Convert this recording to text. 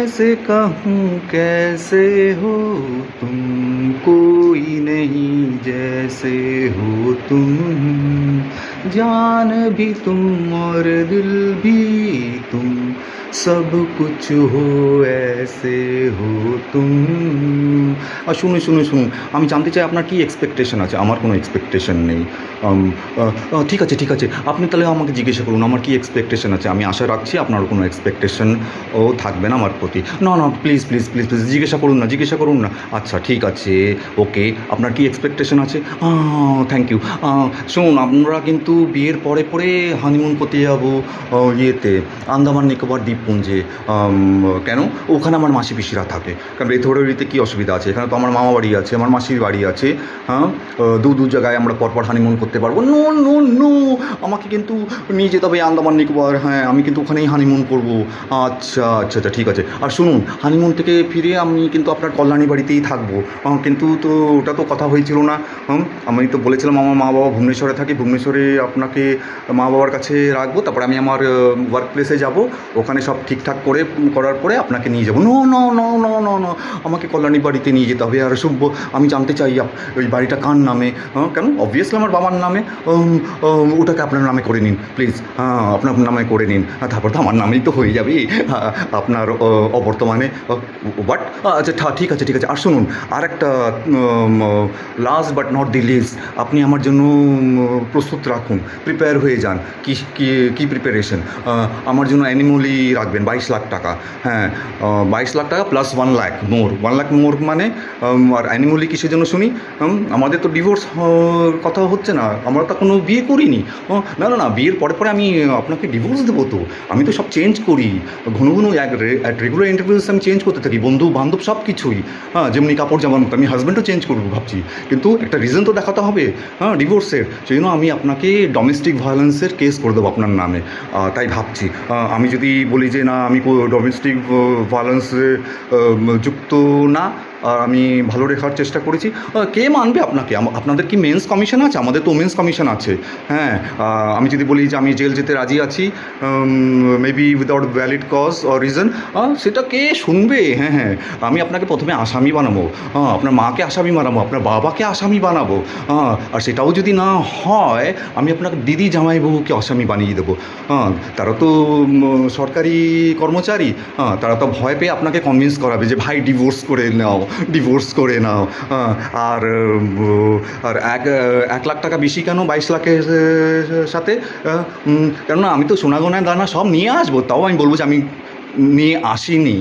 कैसे कहूँ कैसे हो तुम, कोई नहीं जैसे हो तुम, जान भी तुम और दिल भी तुम, सब कुछ हो ऐसे हो तुम। আর শুনুন শুনুন শুনুন, আমি জানতে চাই আপনার কি এক্সপেকটেশন আছে। আমার কোনো এক্সপেকটেশন নেই। ঠিক আছে ঠিক আছে, আপনি তাহলে আমাকে জিজ্ঞাসা করুন আমার কি এক্সপেকটেশন আছে। আমি আশা রাখছি আপনার কোনো এক্সপেকটেশন ও থাকবে না আমার প্রতি। না না, প্লিজ প্লিজ প্লিজ প্লিজ জিজ্ঞাসা করুন না, জিজ্ঞাসা করুন না। আচ্ছা ঠিক আছে, ওকে, আপনার কি এক্সপেকটেশন আছে? Thank you. শুনুন, আমরা কিন্তু বিয়ের পরে পরে হানিমুন করতে যাবো ইয়েতে, আন্দামান নিকোবর দ্বীপপুঞ্জে। কেন? ওখানে আমার মাসি পিসিরা থাকে। কারণ রেথোড়িতে কী অসুবিধা আছে? এখানে তো আমার মামা বাড়ি আছে, আমার মাসির বাড়ি আছে। হ্যাঁ, দু জায়গায় আমরা পরপর হানিমুন করতে পারবো। নো নো নো, আমাকে কিন্তু নিয়ে যেতে হবে আন্দামান নিকোবর। হ্যাঁ, আমি কিন্তু ওখানেই হানিমুন করবো। আচ্ছা আচ্ছা আচ্ছা, ঠিক আছে। আর শুনুন, হানিমুন থেকে ফিরে আমি কিন্তু আপনার কল্যাণী বাড়িতেই থাকবো। কিন্তু তো ওটা তো কথা হয়েছিল না। আমি তো বলেছিলাম আমার মা বাবা ভুবনেশ্বরে থাকে, ভুবনেশ্বরে আপনাকে মা বাবার কাছে রাখবো, তারপরে আমি আমার ওয়ার্ক প্লেসে যাবো, ওখানে সব ঠিকঠাক করার পরে আপনাকে নিয়ে যাবো। No no no no no no, আমাকে কল্যাণী বাড়িতে নিয়ে যেতে হবে। আর শুভ, আমি জানতে চাই ওই বাড়িটা কার নামে? কেন? অবভিয়াসলি আমার বাবার নামে। ওটাকে আপনার নামে করে নিন প্লিজ। আপনার নামে করে নিন, তারপর তো আমার নামেই তো হয়ে যাবে আপনার অবর্তমানে। বাট আচ্ছা ঠিক আছে ঠিক আছে। আর শুনুন, আর একটা last but not the least, আপনি আমার জন্য প্রস্তুত রাখুন, প্রিপেয়ার হয়ে যান। কি প্রিপারেশন? আমার জন্য অ্যানিমলি রাখবেন 22 লাখ টাকা। হ্যাঁ, 22 লাখ টাকা প্লাস 1 লাখ মোর, 1 লাখ মোর মানে। আর অ্যানিমলি কিসের জন্য শুনি? আমাদের তো ডিভোর্স কথা হচ্ছে না, আমরা তো কোনো বিয়ে করিনি। না না না, বিয়ের পরে পরে আমি আপনাকে ডিভোর্স দেবো তো। আমি তো সব চেঞ্জ করি, ঘন ঘন রেগুলার ইন্টারভিউস আমি চেঞ্জ করতে থাকি, বন্ধু বান্ধব সব কিছুই। হ্যাঁ, যেমনি কাপড় জামার মতো আমি হাজব্যান্ডও চেঞ্জ করবো ভাবছি, কিন্তু একটা রিজন তো দেখাতে হবে ডিভোর্সের। সেই জন্য আমি আপনাকে ডোমেস্টিক ভায়োলেন্সের কেস করে দেবো আপনার নামে। তাই ভাবছি, আমি যদি বলি যে না আমি ডোমেস্টিক ভায়োলেন্সে যুক্ত না, আর আমি ভালো রেখার চেষ্টা করেছি, কে মানবে আপনাকে? আপনাদের কি মেন্স কমিশন আছে? আমাদের তো ওমেন্স কমিশন আছে। হ্যাঁ, আমি যদি বলি যে আমি জেল যেতে রাজি আছি maybe without valid cause or reason, সেটা কে শুনবে? হ্যাঁ হ্যাঁ, আমি আপনাকে প্রথমে আসামি বানাবো, আপনার মাকে আসামি বানাবো, আপনার বাবাকে আসামি বানাবো। আর সেটাও যদি না হয়, আমি আপনাকে দিদি জামাইবাবুকে আসামি বানিয়ে দেবো। তারা তো সরকারি কর্মচারী, তারা তো ভয় পেয়ে আপনাকে কনভিন্স করাবে যে ভাই ডিভোর্স করে নাও, ডিভোর্স করে নাও। আর আর 1 লাখ টাকা বেশি কেন 22 লাখের সাথে? কেননা আমি তো সোনাগোনা দানা সব নিয়ে আসবো, তাও আমি বলবো যে আমি নিয়ে আসিনি।